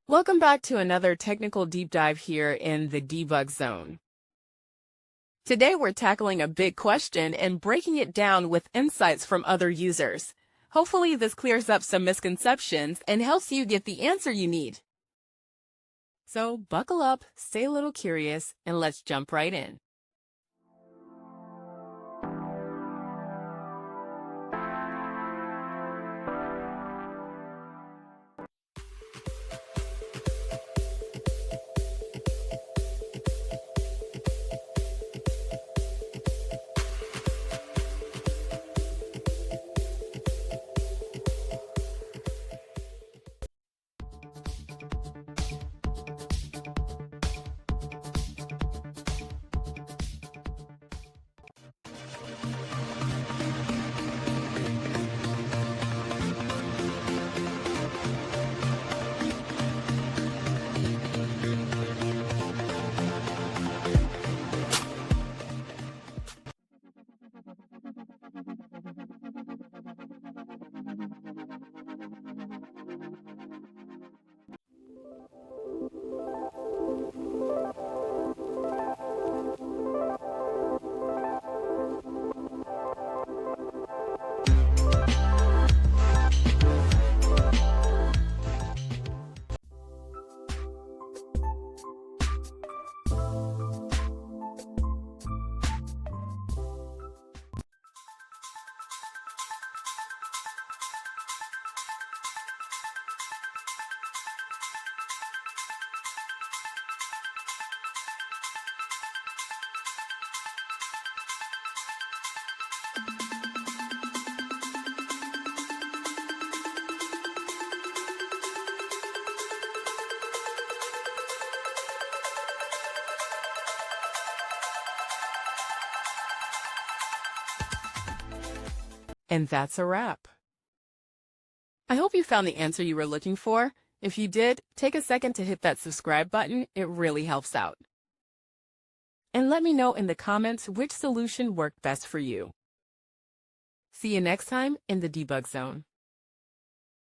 Welcome back to another technical deep dive here in the debug zone. Today we're tackling a big question and breaking it down with insights from other users. Hopefully this clears up some misconceptions and helps you get the answer you need. So buckle up, stay a little curious, and let's jump right in. And that's a wrap. I hope you found the answer you were looking for. If you did, take a second to hit that subscribe button. It really helps out. And let me know in the comments which solution worked best for you. See you next time in the debug zone.